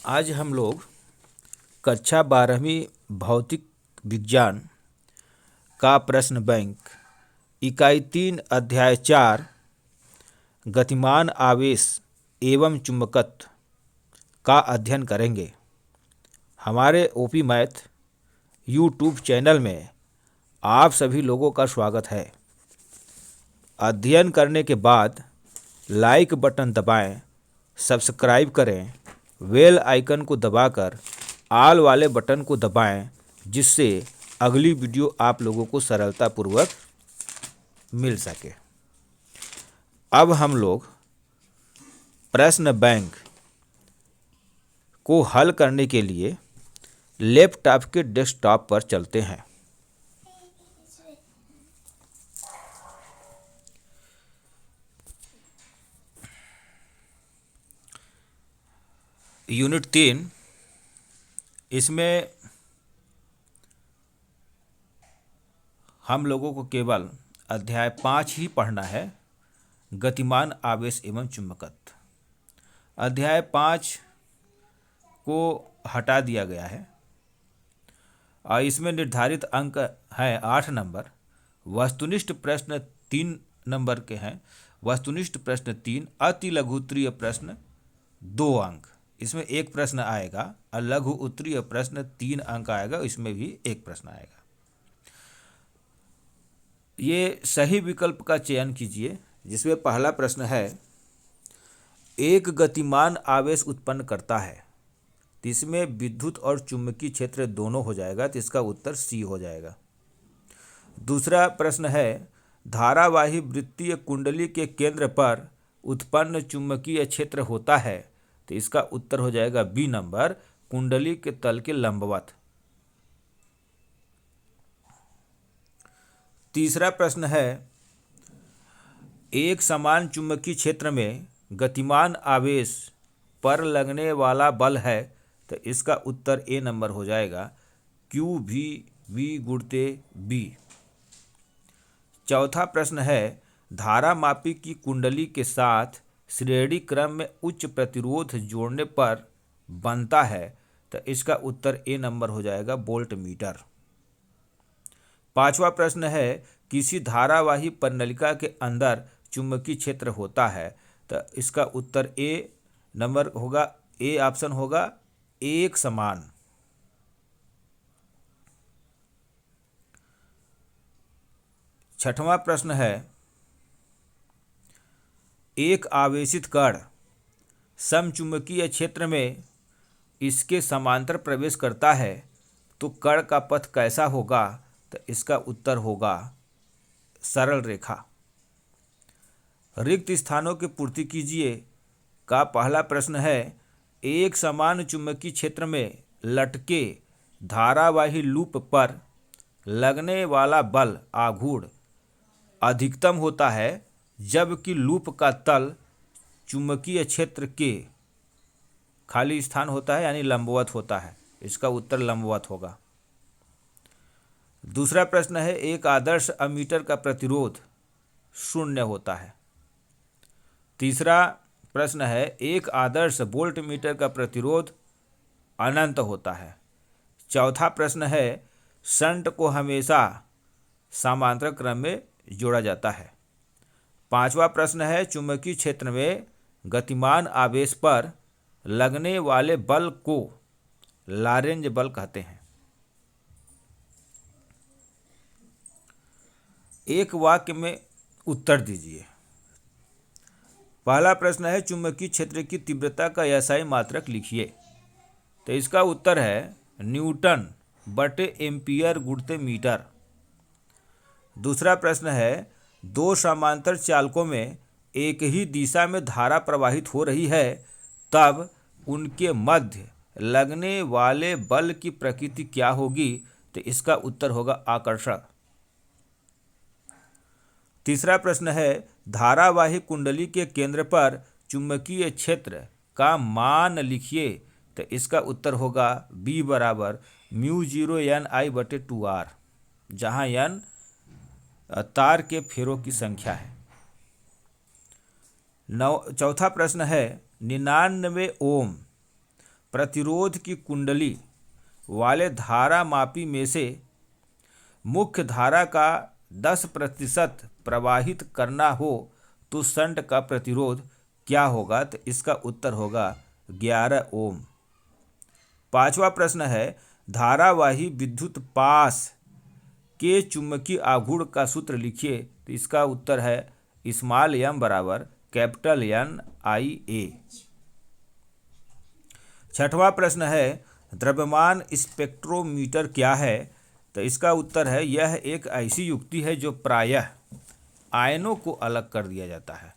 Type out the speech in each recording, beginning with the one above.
आज हम लोग कक्षा 12वीं भौतिक विज्ञान का प्रश्न बैंक इकाई 3 अध्याय 4 गतिमान आवेश एवं चुंबकत्व का अध्ययन करेंगे। हमारे ओपी मैथ यूट्यूब चैनल में आप सभी लोगों का स्वागत है। अध्ययन करने के बाद लाइक बटन दबाएं, सब्सक्राइब करें, बेल आइकन को दबाकर ऑल वाले बटन को दबाएं, जिससे अगली वीडियो आप लोगों को सरलतापूर्वक मिल सके। अब हम लोग प्रश्न बैंक को हल करने के लिए लैपटॉप के डेस्कटॉप पर चलते हैं। यूनिट 3, इसमें हम लोगों को केवल अध्याय 5 ही पढ़ना है, गतिमान आवेश एवं चुंबकत्व। अध्याय 5 को हटा दिया गया है और इसमें निर्धारित अंक है 8 नंबर। वस्तुनिष्ठ प्रश्न 3 नंबर के हैं। वस्तुनिष्ठ प्रश्न 3, अति लघु उत्तरीय प्रश्न 2 अंक। इसमें एक प्रश्न आएगा और लघु उत्तरीय प्रश्न 3 अंक आएगा, इसमें भी एक प्रश्न आएगा। ये सही विकल्प का चयन कीजिए, जिसमें पहला प्रश्न है, एक गतिमान आवेश उत्पन्न करता है। तो इसमें विद्युत और चुंबकीय क्षेत्र दोनों हो जाएगा, तो इसका उत्तर सी हो जाएगा। दूसरा प्रश्न है, धारावाही वृत्तीय कुंडली के केंद्र पर उत्पन्न चुंबकीय क्षेत्र होता है। तो इसका उत्तर हो जाएगा बी नंबर, कुंडली के तल के लंबवत। तीसरा प्रश्न है, एक समान चुंबकीय क्षेत्र में गतिमान आवेश पर लगने वाला बल है। तो इसका उत्तर ए नंबर हो जाएगा, क्यू भी वी गुणते बी। चौथा प्रश्न है, धारामापी की कुंडली के साथ श्रेणी क्रम में उच्च प्रतिरोध जोड़ने पर बनता है। तो इसका उत्तर ए नंबर हो जाएगा, वोल्ट मीटर। पांचवा प्रश्न है, किसी धारावाही परिनलिका के अंदर चुंबकीय क्षेत्र होता है। तो इसका उत्तर ए नंबर होगा, ए ऑप्शन होगा, एक समान। छठवां प्रश्न है, एक आवेशित कण समचुंबकीय क्षेत्र में इसके समांतर प्रवेश करता है, तो कण का पथ कैसा होगा। तो इसका उत्तर होगा सरल रेखा। रिक्त स्थानों की पूर्ति कीजिए का पहला प्रश्न है, एक समान चुंबकीय क्षेत्र में लटके धारावाही लूप पर लगने वाला बल आघूर्ण अधिकतम होता है, जबकि लूप का तल चुंबकीय क्षेत्र के खाली स्थान होता है, यानी लंबवत होता है। इसका उत्तर लंबवत होगा। दूसरा प्रश्न है, एक आदर्श अमीटर का प्रतिरोध 0 होता है। तीसरा प्रश्न है, एक आदर्श वोल्ट मीटर का प्रतिरोध अनंत होता है। चौथा प्रश्न है, शंट को हमेशा समांतर क्रम में जोड़ा जाता है। पांचवा प्रश्न है, चुंबकीय क्षेत्र में गतिमान आवेश पर लगने वाले बल को लॉरेंज बल कहते हैं। एक वाक्य में उत्तर दीजिए। पहला प्रश्न है, चुंबकीय क्षेत्र की तीव्रता का एसआई मात्रक लिखिए। तो इसका उत्तर है न्यूटन बटे एम्पियर गुणित मीटर। दूसरा प्रश्न है, दो समांतर चालकों में एक ही दिशा में धारा प्रवाहित हो रही है, तब उनके मध्य लगने वाले बल की प्रकृति क्या होगी। तो इसका उत्तर होगा आकर्षण। तीसरा प्रश्न है, धारावाही कुंडली के केंद्र पर चुंबकीय क्षेत्र का मान लिखिए। तो इसका उत्तर होगा बी बराबर μ0 Ni/2r, जहाँ n तार के फेरों की संख्या है। चौथा प्रश्न है, 99 ओम प्रतिरोध की कुंडली वाले धारा मापी में से मुख्य धारा का 10% प्रवाहित करना हो तो शंट का प्रतिरोध क्या होगा? तो इसका उत्तर होगा 11 ओम। पांचवा प्रश्न है, धारावाही विद्युत पाश के चुंबकीय आघूर्ण का सूत्र लिखिए। तो इसका उत्तर है स्मॉल m बराबर कैपिटल NIA। छठवां प्रश्न है, द्रव्यमान स्पेक्ट्रोमीटर क्या है? तो इसका उत्तर है यह एक ऐसी युक्ति है जो प्रायः आयनों को अलग कर दिया जाता है।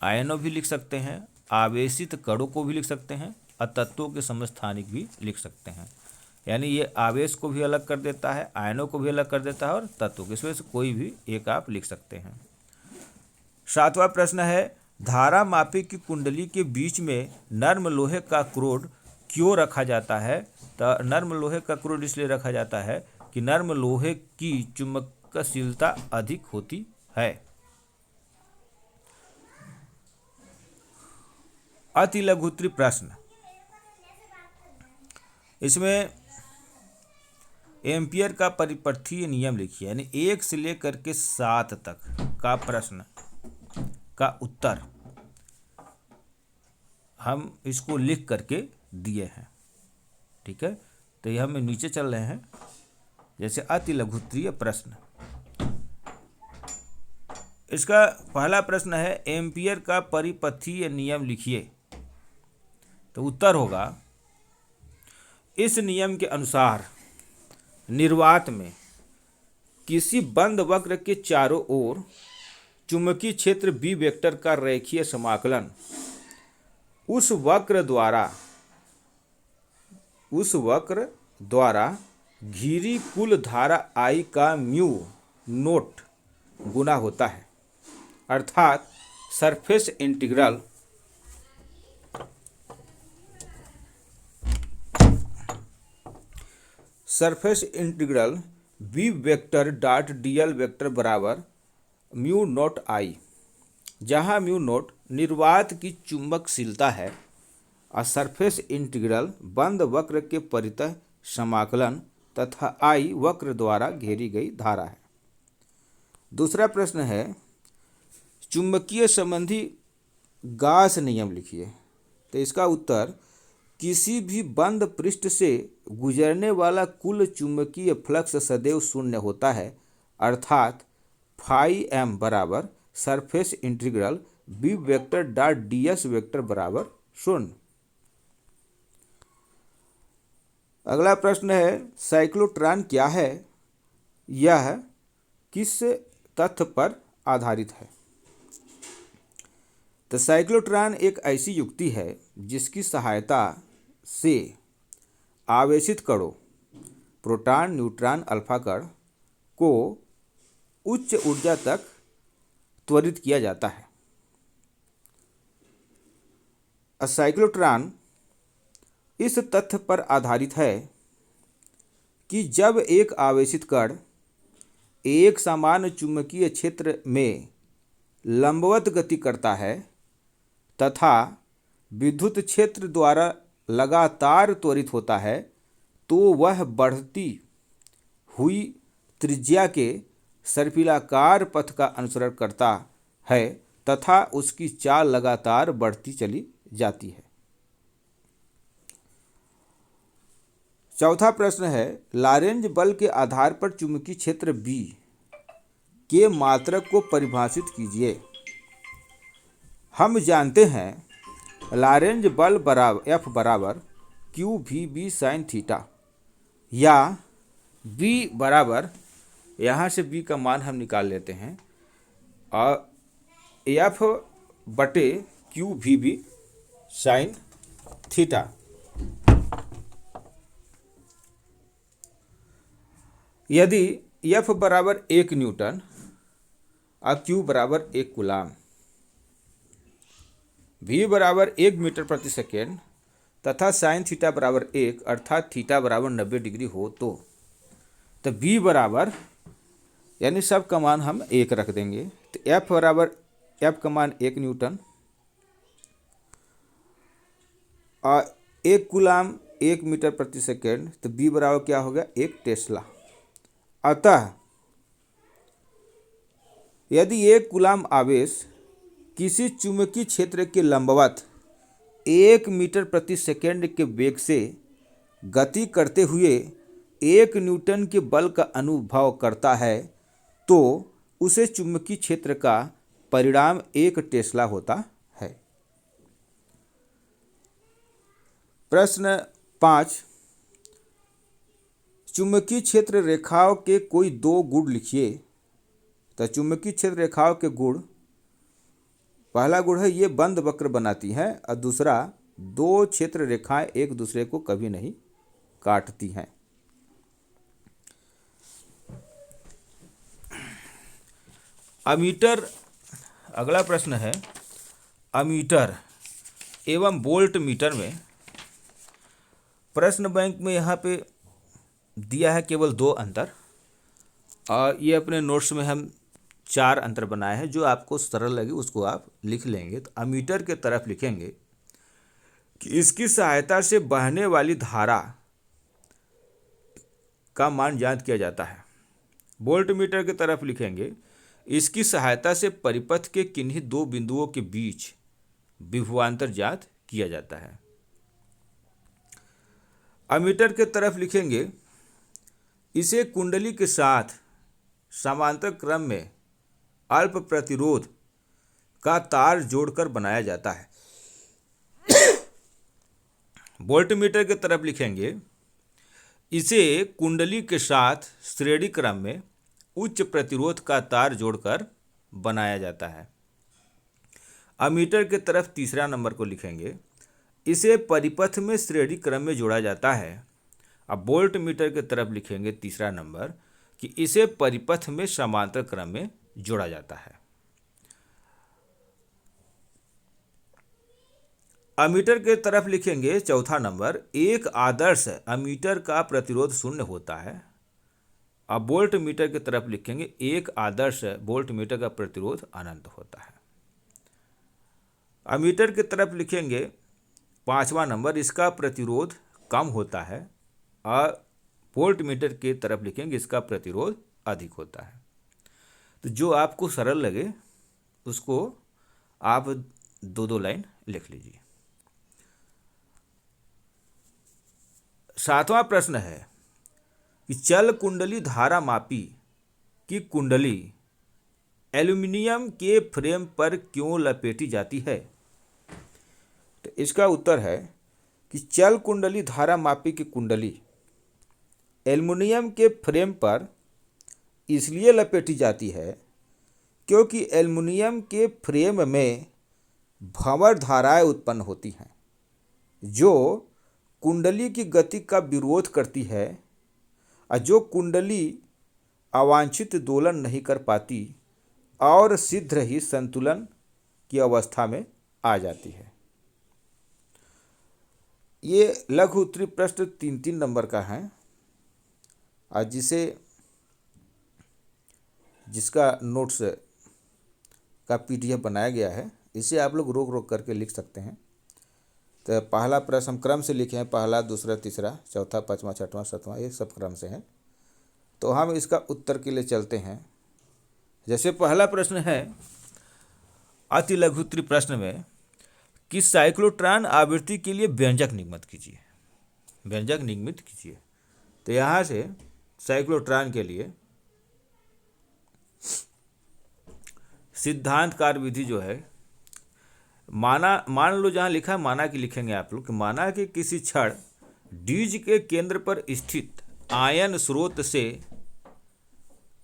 आयनों भी लिख सकते हैं, आवेशित कणों को भी लिख सकते हैं और तत्वों के समस्थानिक भी लिख सकते हैं। यानी ये आवेश को भी अलग कर देता है, आयनों को भी अलग कर देता है और तत्वों को, इसमें से कोई भी एक आप लिख सकते हैं। सातवां प्रश्न है, धारा मापी की कुंडली के बीच में नर्म लोहे का क्रोड क्यों रखा जाता है? तो नर्म लोहे का क्रोड इसलिए रखा जाता है कि नर्म लोहे की चुंबकशीलता अधिक होती है। अति लघुत्तरी प्रश्न, इसमें एम्पियर का परिपथीय नियम लिखिए। यानी 1 से लेकर के 7 तक का प्रश्न का उत्तर हम इसको लिख करके दिए हैं। ठीक है, तो ये हम नीचे चल रहे हैं। जैसे अति लघुत्तरीय प्रश्न, इसका पहला प्रश्न है एम्पियर का परिपथीय नियम लिखिए। तो उत्तर होगा, इस नियम के अनुसार निर्वात में किसी बंद वक्र के चारों ओर चुंबकीय क्षेत्र बी वेक्टर का रेखीय समाकलन उस वक्र द्वारा घिरी कुल धारा I का म्यू नोट गुना होता है। अर्थात surface integral B vector dot dl vector बराबर म्यू नोट I, जहाँ म्यू नोट निर्वात की चुंबकशीलता है और सरफेस इंटीग्रल बंद वक्र के परितः समाकलन तथा I वक्र द्वारा घेरी गई धारा है। दूसरा प्रश्न है, चुंबकीय संबंधी गास नियम लिखिए। तो इसका उत्तर, किसी भी बंद पृष्ठ से गुजरने वाला कुल चुंबकीय फ्लक्स सदैव शून्य होता है। अर्थात फाई m बराबर surface integral B vector dot ds vector बराबर 0। अगला प्रश्न है, साइक्लोट्रॉन क्या है? यह किस तथ्य पर आधारित है? तो साइक्लोट्रॉन एक ऐसी युक्ति है जिसकी सहायता से आवेशित कणों प्रोटॉन, न्यूट्रॉन, अल्फा कण को उच्च ऊर्जा तक त्वरित किया जाता है। साइक्लोट्रॉन इस तथ्य पर आधारित है कि जब एक आवेशित कण एक समान चुंबकीय क्षेत्र में लंबवत गति करता है तथा विद्युत क्षेत्र द्वारा लगातार त्वरित होता है, तो वह बढ़ती हुई त्रिज्या के सर्पिलाकार पथ का अनुसरण करता है तथा उसकी चाल लगातार बढ़ती चली जाती है। चौथा प्रश्न है, लॉरेंज बल के आधार पर चुंबकीय क्षेत्र B के मात्रक को परिभाषित कीजिए। हम जानते हैं लॉरेंज बल बराबर F बराबर QVB sin थीटा, या B बराबर, यहाँ से B का मान हम निकाल लेते हैं और F बटे QVB sin थीटा। यदि F बराबर 1 न्यूटन और Q बराबर 1 कूलाम, V बराबर 1 मीटर प्रति सेकेंड तथा साइन थीटा बराबर 1 अर्थात थीटा बराबर 90 डिग्री हो तो B बराबर, यानी सब का मान हम 1 रख देंगे। तो F बराबर, F का मान 1 न्यूटन और 1 कूलाम 1 मीटर प्रति सेकेंड, तो B बराबर क्या हो गया 1 टेस्ला। अतः यदि 1 कूलाम आवेश किसी चुंबकीय क्षेत्र के लंबवत 1 मीटर प्रति सेकेंड के वेग से गति करते हुए 1 न्यूटन के बल का अनुभव करता है, तो उसे चुंबकीय क्षेत्र का परिमाण 1 टेस्ला होता है। प्रश्न 5, चुंबकीय क्षेत्र रेखाओं के कोई 2 गुण लिखिए। तो चुंबकीय क्षेत्र रेखाओं के गुण, पहला गुण है ये बंद वक्र बनाती हैं, और दूसरा 2 क्षेत्र रेखाएं एक दूसरे को कभी नहीं काटती हैं। अमीटर, अगला प्रश्न है अमीटर एवं वोल्ट मीटर में। प्रश्न बैंक में यहाँ पे दिया है केवल 2 अंतर, और ये अपने नोट्स में हम 4 अंतर बनाए हैं। जो आपको सरल लगे उसको आप लिख लेंगे। तो अमीटर के तरफ लिखेंगे कि इसकी सहायता से बहने वाली धारा का मान ज्ञात किया जाता है। वोल्ट मीटर की तरफ लिखेंगे इसकी सहायता से परिपथ के किन्हीं 2 बिंदुओं के बीच विभवांतर ज्ञात किया जाता है। अमीटर के तरफ लिखेंगे इसे कुंडली के साथ समांतर क्रम में अल्प प्रतिरोध का तार जोड़कर बनाया जाता है। वोल्ट मीटर की तरफ लिखेंगे इसे कुंडली के साथ श्रेणी क्रम में उच्च प्रतिरोध का तार जोड़कर बनाया जाता है। अमीटर की तरफ तीसरा नंबर को लिखेंगे इसे परिपथ में श्रेणी क्रम में जोड़ा जाता है। अब वोल्ट मीटर की तरफ लिखेंगे तीसरा नंबर कि इसे परिपथ में समांतर क्रम में जोड़ा जाता है। अमीटर के तरफ लिखेंगे चौथा नंबर एक आदर्श अमीटर का प्रतिरोध 0 होता है। अब वोल्ट मीटर की तरफ लिखेंगे एक आदर्श वोल्ट मीटर का प्रतिरोध अनंत होता है। अमीटर की तरफ लिखेंगे पांचवा नंबर इसका प्रतिरोध कम होता है, और वोल्ट मीटर की तरफ लिखेंगे इसका प्रतिरोध अधिक होता है। तो जो आपको सरल लगे उसको आप 2-2 लाइन लिख लीजिए। 7वां प्रश्न है कि चल कुंडली धारा मापी की कुंडली एल्यूमिनियम के फ्रेम पर क्यों लपेटी जाती है। तो इसका उत्तर है कि चल कुंडली धारा मापी की कुंडली एल्यूमिनियम के फ्रेम पर इसलिए लपेटी जाती है क्योंकि एल्यूमिनियम के फ्रेम में भंवर धाराएं उत्पन्न होती हैं जो कुंडली की गति का विरोध करती है, और जो कुंडली अवांछित दोलन नहीं कर पाती और शीघ्र ही संतुलन की अवस्था में आ जाती है। ये लघु उत्तरीय प्रश्न 3-3 नंबर का है, और जिसका नोट्स का PDF बनाया गया है, इसे आप लोग रोक रोक करके लिख सकते हैं। तो पहला प्रश्न हम क्रम से लिखे हैं, पहला, दूसरा, तीसरा, चौथा, पाँचवा, छठवां, सातवां, ये सब क्रम से हैं। तो हम इसका उत्तर के लिए चलते हैं। जैसे पहला प्रश्न है अति लघु उत्तरीय प्रश्न में कि साइक्लोट्रॉन आवृत्ति के लिए व्यंजक निगमित कीजिए। व्यंजक निगमित कीजिए। तो यहाँ से साइक्लोट्रॉन के लिए सिद्धांत कार्य विधि जो है, मान लो जहाँ लिखा है माना कि लिखेंगे आप लोग कि माना कि किसी क्षण डीज के केंद्र पर स्थित आयन स्रोत से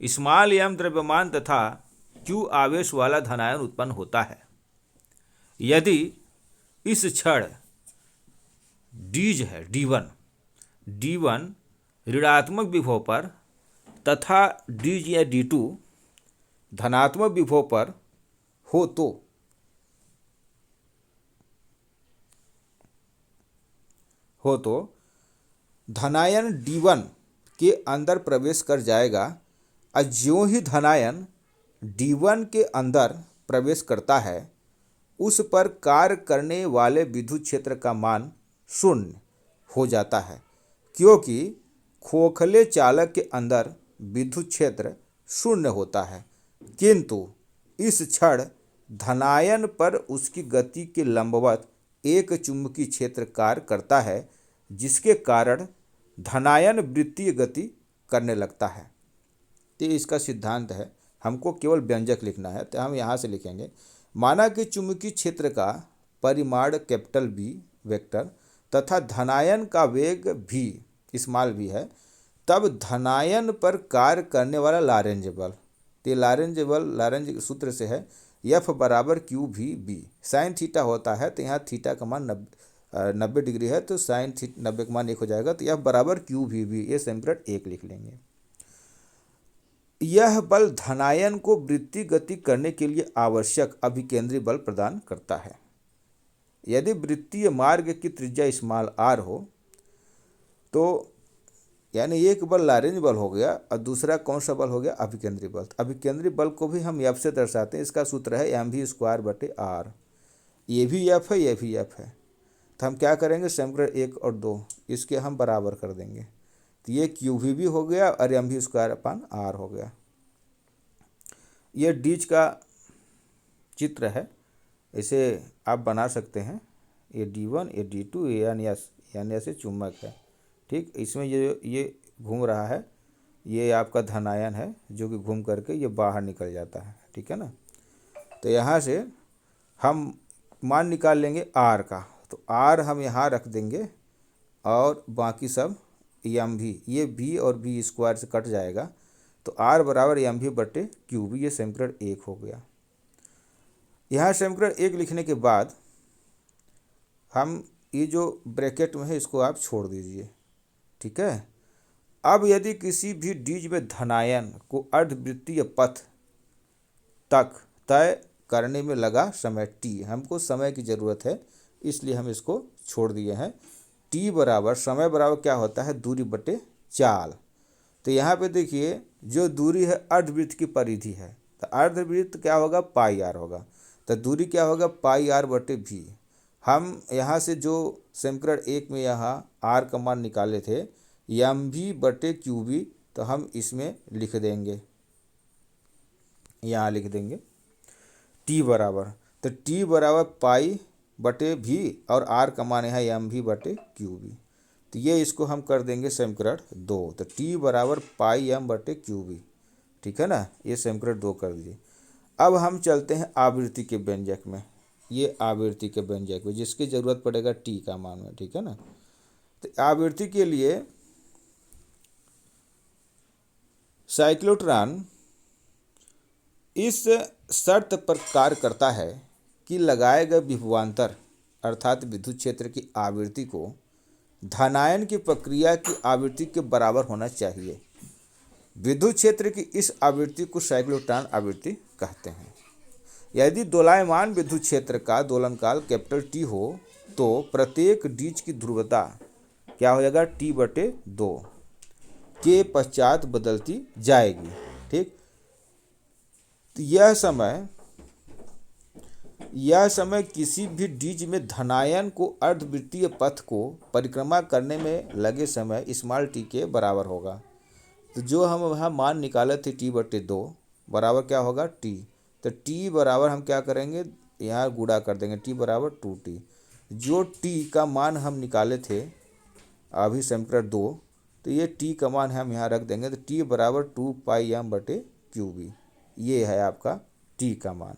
स्मॉल m द्रव्यमान तथा q आवेश वाला धनायन उत्पन्न होता है। यदि इस क्षण डीज है D1 ऋणात्मक विभव पर तथा डीज या D2 धनात्मक विभव पर हो तो धनायन D1 के अंदर प्रवेश कर जाएगा, और ज्यों ही धनायन D1 के अंदर प्रवेश करता है उस पर कार्य करने वाले विद्युत क्षेत्र का मान शून्य हो जाता है, क्योंकि खोखले चालक के अंदर विद्युत क्षेत्र शून्य होता है, किंतु इस क्षण धनायन पर उसकी गति के लंबवत एक चुंबकीय क्षेत्र कार्य करता है, जिसके कारण धनायन वृत्तीय गति करने लगता है। तो इसका सिद्धांत है, हमको केवल व्यंजक लिखना है, तो हम यहाँ से लिखेंगे। माना कि चुंबकीय क्षेत्र का परिमाण कैपिटल बी वेक्टर तथा धनायन का वेग भी स्मॉल भी है, तब धनायन पर कार्य करने वाला लॉरेंज बल, तो लॉरेंज सूत्र से है एफ बराबर क्यू भी बी। साइन थीटा होता है, तो यहाँ थीटा का मान 90 डिग्री है, तो साइन 90 का मान 1 हो जाएगा, तो एफ बराबर क्यू भी बी, ये समीकरण 1 लिख लेंगे। यह बल धनायन को वृत्तीय गति करने के लिए आवश्यक अभिकेंद्री बल प्रदान करता है। यदि वृत्तीय मार्ग की त्रिज्या स्मॉल आर हो, तो यानी एक बल लॉरेंज बल हो गया और दूसरा कौन सा बल हो गया, अभिकेंद्री बल। अभिकेंद्री बल को भी हम एफ से दर्शाते हैं, इसका सूत्र है एम वी स्क्वायर बटे आर। ये भी एफ है, ये भी एफ है, तो हम क्या करेंगे, समीकरण 1 और 2 इसके हम बराबर कर देंगे, तो ये क्यू भी हो गया और M V square upon R हो गया। ये डीज का चित्र है, इसे आप बना सकते हैं। ये D1 ये D2 यानी ऐसे चुम्बक है, ठीक। इसमें ये घूम रहा है, ये आपका धनायन है जो कि घूम करके ये बाहर निकल जाता है, ठीक है ना। तो यहाँ से हम मान निकाल लेंगे आर का, तो आर हम यहाँ रख देंगे और बाकी सब एम भी, ये भी और बी स्क्वायर से कट जाएगा, तो आर बराबर एम भी बटे क्यू भी, ये समीकरण 1 हो गया। यहाँ समीकरण 1 लिखने के बाद हम ये जो ब्रैकेट में है इसको आप छोड़ दीजिए, ठीक है। अब यदि किसी भी डीज में धनायन को अर्धवृत्तीय पथ तक तय करने में लगा समय टी, हमको समय की ज़रूरत है इसलिए हम इसको छोड़ दिए हैं। टी बराबर समय बराबर क्या होता है, दूरी बटे चाल। तो यहाँ पे देखिए जो दूरी है अर्धवृत्त की परिधि है, तो अर्धवृत्त क्या होगा, पाई आर होगा, तो दूरी क्या होगा, पाई आर बटे भी। हम यहाँ से जो समीकरण 1 में यहाँ आर का मान निकाले थे एम भी बटे क्यू भी, तो हम इसमें लिख देंगे, यहाँ लिख देंगे टी बराबर, तो टी बराबर पाई बटे भी और आर का मान है एम भी बटे क्यू भी, तो ये इसको हम कर देंगे समीकरण 2, तो टी बराबर पाई एम बटे क्यू भी, ठीक है ना। ये समीकरण 2 कर दीजिए। अब हम चलते हैं आवृत्ति के व्यंजक में, ये आवृत्ति के व्यंजक में जिसकी ज़रूरत पड़ेगा टी का मान में, ठीक है ना। तो आवृत्ति के लिए साइक्लोट्रॉन इस शर्त पर कार्य करता है कि लगाए गए विभवांतर अर्थात विद्युत क्षेत्र की आवृत्ति को धनायन की प्रक्रिया की आवृत्ति के बराबर होना चाहिए। विद्युत क्षेत्र की इस आवृत्ति को साइक्लोट्रॉन आवृत्ति कहते हैं। यदि दोलायमान विद्युत क्षेत्र का दोलनकाल कैपिटल टी हो, तो प्रत्येक डीज की ध्रुवता क्या हो जाएगा, टी बटे 2 के पश्चात बदलती जाएगी, ठीक। तो यह समय किसी भी डीज में धनायन को अर्धवृत्तीय पथ को परिक्रमा करने में लगे समय स्मॉल टी के बराबर होगा। तो जो हम वहाँ मान निकाले थे टी बटे 2 बराबर क्या होगा, टी, तो टी बराबर हम क्या करेंगे, यहाँ गुणा कर देंगे, टी बराबर 2t। जो टी का मान हम निकाले थे अभी समीकरण 2, तो ये टी का मान हम यहाँ रख देंगे, तो टी बराबर 2 पाई एम बटे क्यू बी, ये है आपका टी का मान।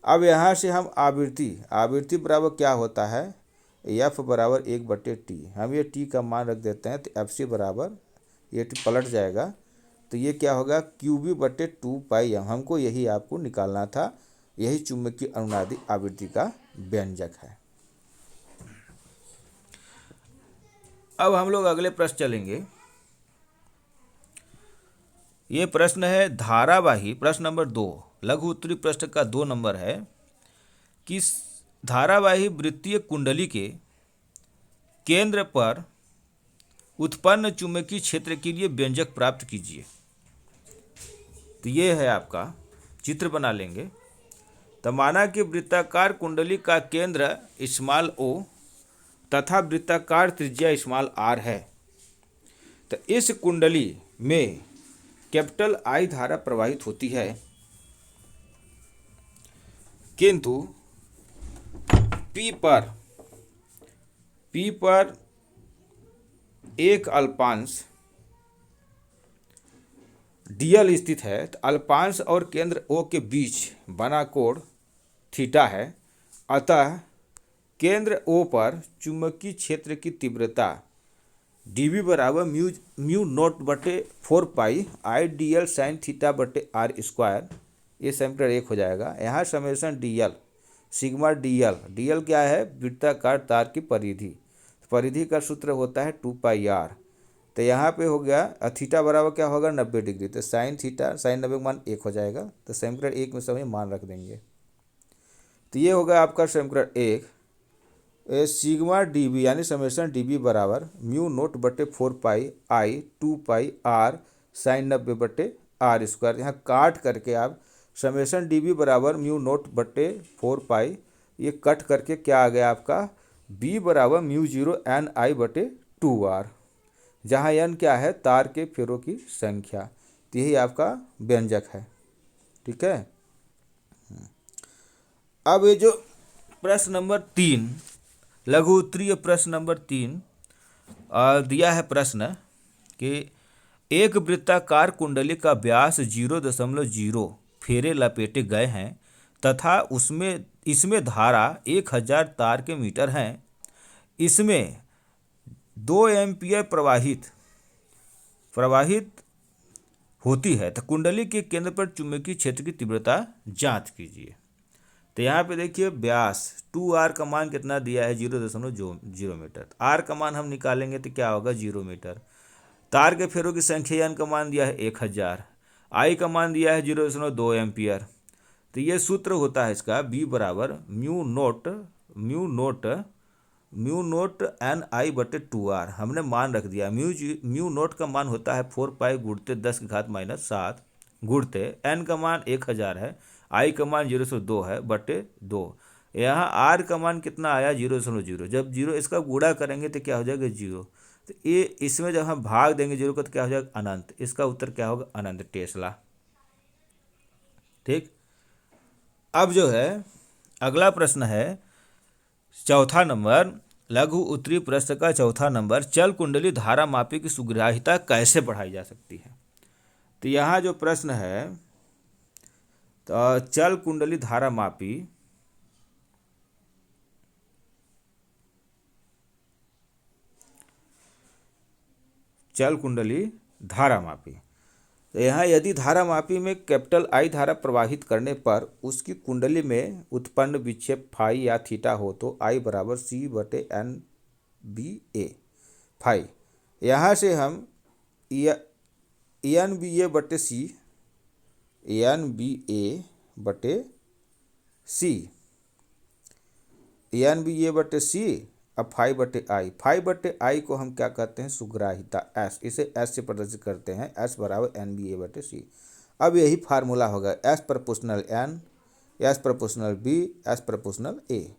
अब यहाँ से हम आवृत्ति बराबर क्या होता है, एफ बराबर 1 बटे टी, हम ये टी का मान रख देते हैं, तो एफ सी बराबर ये टी पलट जाएगा, तो ये क्या होगा, क्यू बी बटे 2 पाई एम। हमको यही आपको निकालना था, यही चुंबकीय अनुनादी आवृत्ति का व्यंजक है। अब हम लोग अगले प्रश्न चलेंगे। ये प्रश्न है धारावाही, प्रश्न नंबर 2, लघु उत्तरी प्रश्न का 2 नंबर है कि धारावाही वृत्तीय कुंडली के केंद्र पर उत्पन्न चुंबकीय क्षेत्र के लिए व्यंजक प्राप्त कीजिए। तो ये है आपका चित्र बना लेंगे। तो माना कि वृत्ताकार कुंडली का केंद्र स्मॉल ओ तथा वृत्ताकार त्रिज्या स्मॉल आर है, तो इस कुंडली में कैपिटल आई धारा प्रवाहित होती है, किंतु P पर एक अल्पांश dl स्थित है, तो अल्पांश और केंद्र O के बीच बना कोण थीटा है। अतः केंद्र O पर चुंबकीय क्षेत्र की तीव्रता dv बराबर म्यू नोट बटे 4 पाई आई dl साइन थीटा बटे आर स्क्वायर, ये समीकरण 1 हो जाएगा। यहाँ समेशन dl सिग्मा dl क्या है, वृत्ताकार तार की परिधि, परिधि का सूत्र होता है 2 पाई r। तो यहाँ पे हो गया थीटा बराबर क्या होगा 90 डिग्री, तो साइन थीटा साइन 90 का मान 1 हो जाएगा। तो समीकरण 1 में सभी मान रख देंगे। तो ये होगा आपका समीकरण 1, सिग्मा dv यानी समेशन dv बराबर म्यू नोट बटे 4 पाई आई 2 पाई r साइन 90 बटे आर स्क्वायर। यहाँ काट करके आप समेशन dv बराबर म्यू नोट बटे 4 पाई, ये कट करके क्या आ गया आपका b बराबर म्यू 0 एन आई बटे 2r, जहाँ n क्या है तार के फेरों की संख्या। तो यही आपका व्यंजक है। ठीक है। अब ये जो प्रश्न नंबर 3, लघु उत्तरीय प्रश्न नंबर 3 दिया है प्रश्न कि एक वृत्ताकार कुंडली का व्यास 0.0 फेरे लपेटे गए हैं तथा इसमें धारा 1000 तार के मीटर हैं। इसमें 2 एम्पियर प्रवाहित होती है, तो कुंडली के केंद्र पर चुंबकीय क्षेत्र की तीव्रता जांच कीजिए। तो यहाँ पे देखिए व्यास 2r का मान कितना दिया है 0.0 मीटर, r का मान हम निकालेंगे तो क्या होगा 0 मीटर। तार के फेरों की संख्या n का मान दिया है 1000, i का मान दिया है 0.2 एम्पियर। तो ये सूत्र होता है इसका b बराबर म्यू नोट एन आई बटे 2r, हमने मान रख दिया। म्यू नोट का मान होता है 4 पाई गुणते 10⁻⁷ गुणते n का मान 1000 है, i का मान 0.2 है बटे 2। यहाँ r का मान कितना आया 0.0, जब 0 इसका गुणा करेंगे तो क्या हो जाएगा 0। तो ये इसमें जब हम भाग देंगे 0 को तो क्या हो जाएगा अनंत, इसका उत्तर क्या होगा अनंत टेस्ला। ठीक। अब जो है अगला प्रश्न है चौथा नंबर, लघु उत्तरीय प्रश्न का चौथा नंबर, चल कुंडली धारा मापी की सुग्राह्यता कैसे बढ़ाई जा सकती है। तो यहाँ जो प्रश्न है तो चल कुंडली धारा मापी तो यहाँ यदि धारा मापी में कैपिटल आई धारा प्रवाहित करने पर उसकी कुंडली में उत्पन्न विक्षेप फाई या थीटा हो तो आई बराबर सी बटे एन बी ए फाई। यहाँ से हम एन बी ए बटे सी अब फाई बटे आई को हम क्या कहते हैं सुग्राहिता एस, इसे एस से प्रदर्शित करते हैं, एस बराबर एन बी ए बटे सी। अब यही फार्मूला होगा S proportional N, S proportional B, S proportional A.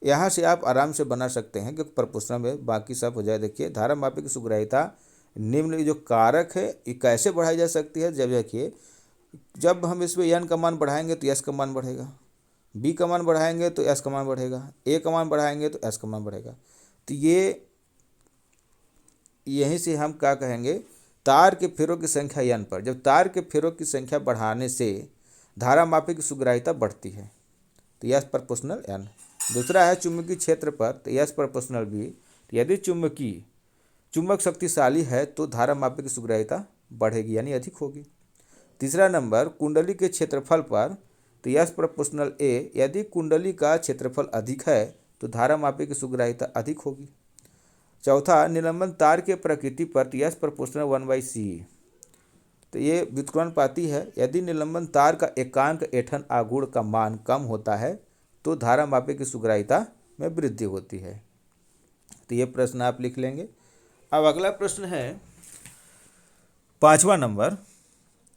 यहाँ से आप आराम से बना सकते हैं क्योंकि प्रोपोर्शनल में बाकी सब हो जाए। देखिए धारा मापी की सुग्राहिता निम्न जो कारक है ये कैसे बढ़ाई जा सकती है, जब देखिए जब हम इसमें एन का मान बढ़ाएंगे तो एस का मान बढ़ेगा, बी का मान बढ़ाएंगे तो एस का मान बढ़ेगा, ए का मान बढ़ाएंगे तो एस का मान बढ़ेगा। तो ये यहीं से हम क्या कहेंगे तार के फेरों की संख्या एन पर, जब तार के फेरों की संख्या बढ़ाने से धारा मापी की सुग्राह्यता बढ़ती है तो एस प्रोपोर्शनल एन। दूसरा है चुंबकीय क्षेत्र पर, तो एस प्रोपोर्शनल बी। यदि चुंबक शक्तिशाली है तो धारा मापी की सुग्राह्यता बढ़ेगी यानी अधिक होगी। तीसरा नंबर कुंडली के क्षेत्रफल पर, तो एस प्रोपोर्शनल ए, यदि कुंडली का क्षेत्रफल अधिक है तो धारा मापी की सुग्राह्यता अधिक होगी। चौथा निलंबन तार के प्रकृति पर, तो एस प्रोपोर्शनल 1/c, तो ये व्युत्क्रमणपाती है। यदि निलंबन तार का एकांक ऐंठन आघूर्ण का मान कम होता है तो धारा मापी की सुग्राह्यता में वृद्धि होती है। तो ये प्रश्न आप लिख लेंगे। अब अगला प्रश्न है 5वां नंबर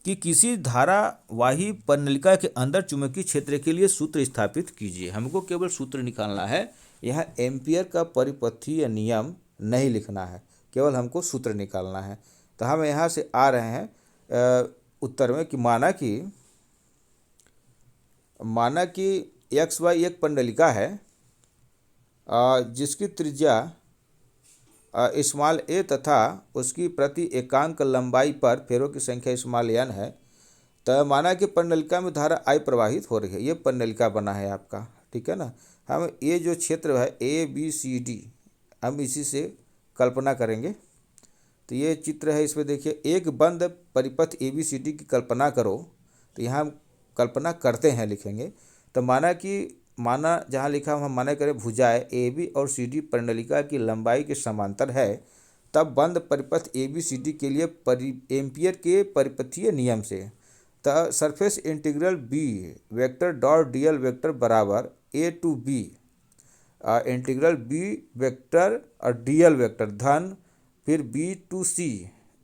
कि किसी धारावाही परिनलिका के अंदर चुंबकीय क्षेत्र के लिए सूत्र स्थापित कीजिए। हमको केवल सूत्र निकालना है यहाँ एम्पियर का परिपथीय नियम नहीं लिखना है, केवल हमको सूत्र निकालना है। तो हम यहाँ से आ रहे हैं उत्तर में कि माना कि एक्स वाई एक पंडलिका है जिसकी त्रिज्या स्मॉल ए तथा उसकी प्रति एकांक लंबाई पर फेरों की संख्या स्मॉल एन है। तो माना कि पंडलिका में धारा आई प्रवाहित हो रही है, ये पंडलिका बना है आपका, ठीक है ना। हम ये जो क्षेत्र है ए बी सी डी, हम इसी से कल्पना करेंगे। तो ये चित्र है, इसमें देखिए एक बंद परिपथ ए बी सी डी की कल्पना करो। तो यहाँ हम कल्पना करते हैं लिखेंगे। तो माना जहाँ लिखा हम माना करें भुजाएं ए बी और सी डी पंडलिका की लंबाई के समांतर है, तब बंद परिपथ ए बी सी डी के लिए एम्पियर के परिपथीय नियम से तो surface integral B vector dot D L vector बराबर A to B integral B vector और डी एल वेक्टर धन फिर B to C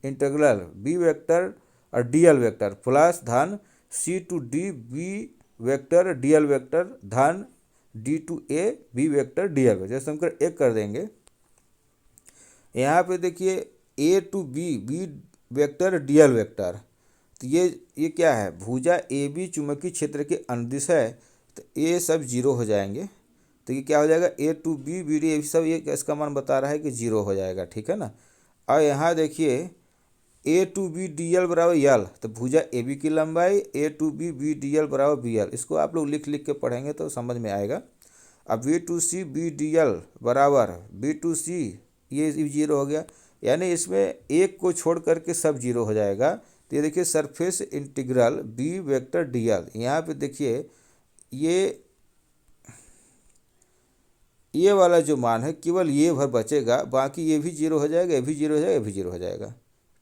integral B vector और डी एल वेक्टर प्लस धन C to D B vector D L vector धन D to A B vector D L vector. जैसे हम एक कर देंगे, यहाँ पे देखिए A to B vector D L vector. तो ये क्या है, भुजा ए बी चुंबकीय क्षेत्र के अनुदिश है, तो ये सब जीरो हो जाएंगे। तो ये क्या हो जाएगा, ए टू बी डी ए सब, ये इसका मान बता रहा है कि जीरो हो जाएगा, ठीक है ना। और यहाँ देखिए A to B D L बराबर यल, तो भुजा ए बी की लंबाई ए टू बी डी एल बराबर बी एल, इसको आप लोग लिख के पढ़ेंगे तो समझ में आएगा। अब B to C B D L बराबर बी टू सी, ये जीरो हो गया, यानी इसमें एक को छोड़ करके सब जीरो हो जाएगा। तो ये देखिए surface integral B vector D l, यहाँ पे देखिए ये वाला जो मान है केवल ये भर बचेगा, बाकी ये भी जीरो हो जाएगा, ये भी जीरो हो जाएगा, ये भी जीरो हो जाएगा,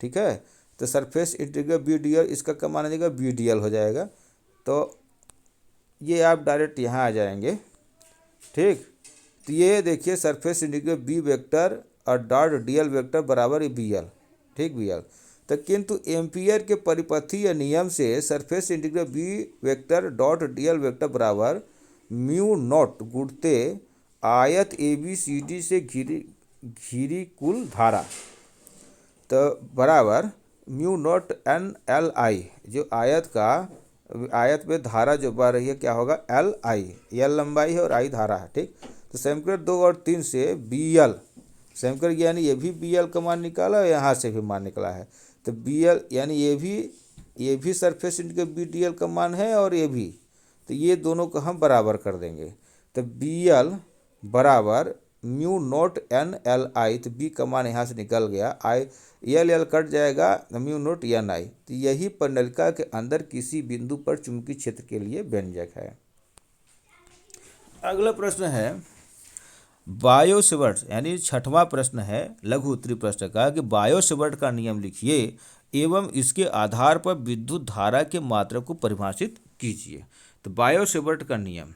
ठीक है। तो surface integral B D l, इसका क्या मान आ जाएगा, बी डी एल हो जाएगा। तो ये आप डायरेक्ट यहाँ आ जाएंगे, ठीक। तो ये देखिए सरफेस इंटीग्रल बी वेक्टर और डॉट डी एल वेक्टर बराबर बी एल, ठीक बी एल। तो किंतु एम्पियर के परिपथीय नियम से surface integral B vector dot D L vector बराबर म्यू नॉट गुणते आयत ए बी सी डी से घिरी कुल धारा, तो बराबर म्यू नॉट एन एल आई, जो आयत में धारा जो बह रही है क्या होगा, एल आई, एल लंबाई है और आई धारा है, ठीक। तो समीकरण 2 और 3 से बी एल समीकरण, यानी ये भी बी एल का मान निकाला और यहाँ से भी मान निकला है। तो बी एल यानी ये भी surface integral B D l का मान है और ये भी, तो ये दोनों को हम बराबर कर देंगे। तो बी एल बराबर mu naught n l I, तो बी का मान यहाँ से निकल गया, आई एल कट जाएगा, म्यू नोट एन आई। तो यही पंडलिका के अंदर किसी बिंदु पर चुंबकीय क्षेत्र के लिए व्यंजक है। अगला प्रश्न है बायो सेवर्ट, यानी 6वां प्रश्न है लघु उत्तरी प्रश्न का, कि बायो सेवर्ट का नियम लिखिए एवं इसके आधार पर विद्युत धारा के मात्रक को परिभाषित कीजिए। तो बायो सेवर्ट का नियम,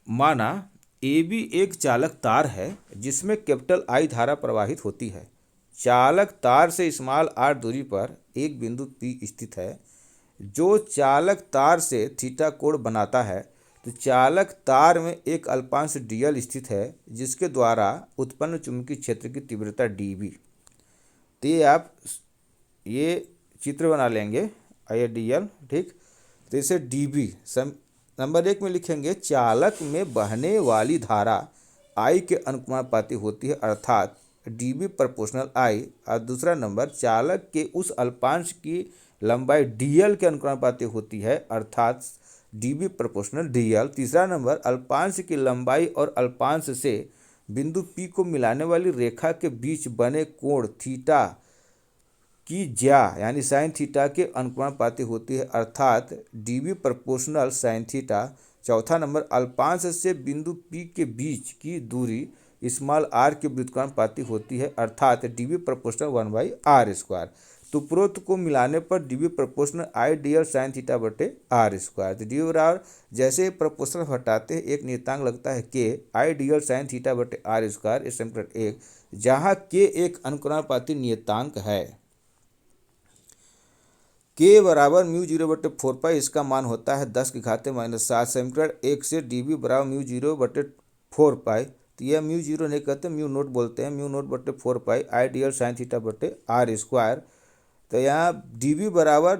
माना ए बी एक चालक तार है जिसमें कैपिटल आई धारा प्रवाहित होती है। चालक तार से स्मॉल आर दूरी पर एक बिंदु पी स्थित है जो चालक तार से थीटा कोण बनाता है। तो चालक तार में एक अल्पांश डीएल स्थित है जिसके द्वारा उत्पन्न चुंबकीय क्षेत्र की तीव्रता डी बी। तो ये आप ये चित्र बना लेंगे, ये डीएल, ठीक। तो इसे डी बी नंबर 1 में लिखेंगे, चालक में बहने वाली धारा आई के अनुपाती होती है अर्थात डी बी प्रोपोर्शनल आई। और दूसरा नंबर, चालक के उस अल्पांश की लंबाई डीएल के अनुपाती होती है अर्थात डी बी प्रोपोर्शनल डीएल। तीसरा नंबर, अल्पांश की लंबाई और अल्पांश से बिंदु पी को मिलाने वाली रेखा के बीच बने कोण थीटा की ज्या यानी साइन थीटा के अनुपाती होती है अर्थात d B proportional sine theta. चौथा नंबर, अल्पांश से बिंदु पी के बीच की दूरी स्मॉल आर के व्युत्क्रमानुपाती होती है अर्थात डी बी प्रोपोर्शनल 1/r²। तो उपरोक्त को मिलाने पर d B proportional I d l sine theta बटे r²। तो डी बराबर जैसे ही प्रोपोर्शनल हटाते हैं एक नियतांक लगता है के आई डी एल साइन थीटा बटे r²। इस समीकरण 1 जहाँ के एक अनुक्रमानुपाती नियतांक है। के बराबर म्यू 0/4 पाई, इसका मान होता है 10⁻⁻7 सेंटीमीटर। 1 से dv बराबर म्यू 0/4 पाई, तो यह म्यू 0 नहीं कहते, म्यू नोट बोलते हैं, म्यू नोट/4 पाई आइडियल साइन थीटा/r²। तो यहाँ dv बराबर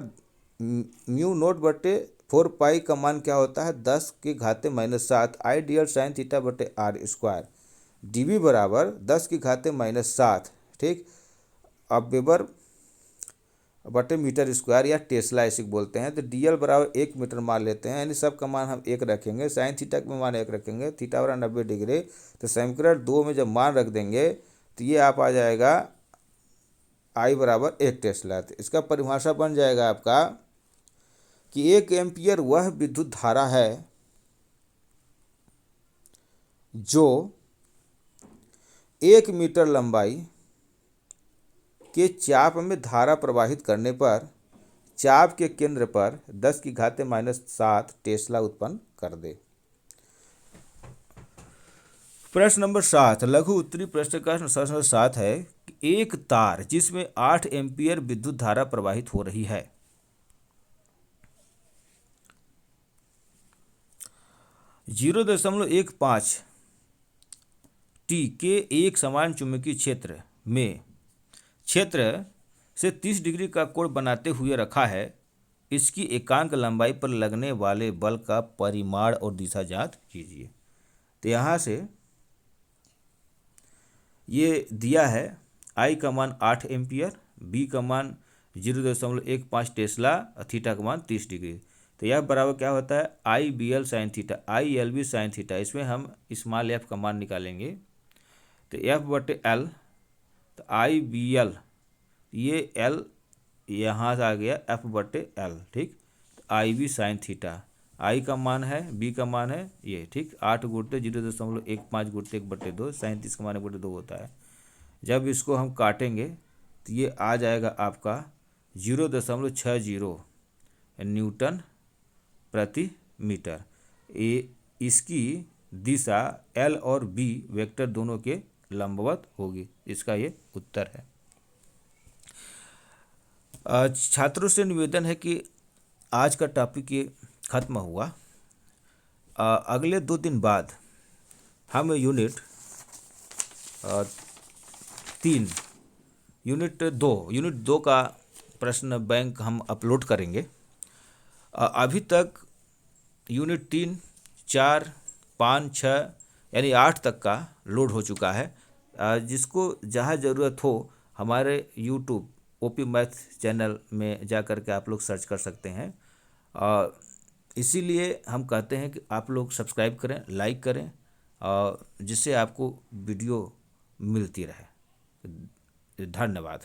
म्यू नोट/4 पाई का मान क्या होता है 10⁻⁻7 आइडियल साइन थीटा/r²। dv बराबर 10⁻⁻7, ठीक। अब वेबर बटे मीटर स्क्वायर या टेस्ला ऐसे बोलते हैं। तो dl बराबर 1 मीटर मान लेते हैं, यानी सब का मान हम 1 रखेंगे, साइन थीटा का मान 1 रखेंगे, थीटा बराबर 90 डिग्री। तो समीकरण 2 में जब मान रख देंगे तो ये आप आ जाएगा I बराबर 1 टेस्ला। तो इसका परिभाषा बन जाएगा आपका कि 1 एम्पियर वह विद्युत धारा है जो 1 मीटर लंबाई के चाप में धारा प्रवाहित करने पर चाप के केंद्र पर 10⁻⁻7 टेस्ला उत्पन्न कर दे। प्रश्न नंबर 7, लघु उत्तरी प्रश्न का प्रश्न नंबर 7 है कि एक तार जिसमें 8 एम्पियर विद्युत धारा प्रवाहित हो रही है, 0.15 t के एक समान चुंबकीय क्षेत्र में क्षेत्र से 30 डिग्री का कोण बनाते हुए रखा है, इसकी एकांक लंबाई पर लगने वाले बल का परिमाण और दिशा ज्ञात कीजिए। तो यहाँ से ये दिया है I का मान 8 एम्पियर, B का मान 0.15 टेस्ला, थीटा का मान 30 डिग्री। तो यह बराबर क्या होता है IBL sine theta, ILB sine theta. इसमें हम स्मॉल f का मान निकालेंगे, तो F/L, तो IBL, ये L यहाँ से आ गया F/L, ठीक। तो IB साइन थीटा, I का मान है, B का मान है ये, ठीक। 8 गुणित 0.15 गुणित 1/2, 37 का मान 1/2 होता है। जब इसको हम काटेंगे तो ये आ जाएगा आपका 0.60 न्यूटन प्रति मीटर। ये इसकी दिशा L और B वेक्टर दोनों के लंबवत होगी, इसका ये उत्तर है। छात्रों से निवेदन है कि आज का टॉपिक ये खत्म हुआ। अगले 2 दिन बाद हम यूनिट 2 का प्रश्न बैंक हम अपलोड करेंगे। अभी तक यूनिट 3, 4, 5, 6 यानी 8 तक का लोड हो चुका है। जिसको जहाँ ज़रूरत हो हमारे यूट्यूब OP मैथ चैनल में जा कर के आप लोग सर्च कर सकते हैं। इसीलिए हम कहते हैं कि आप लोग सब्सक्राइब करें, लाइक करें, और जिससे आपको वीडियो मिलती रहे। धन्यवाद।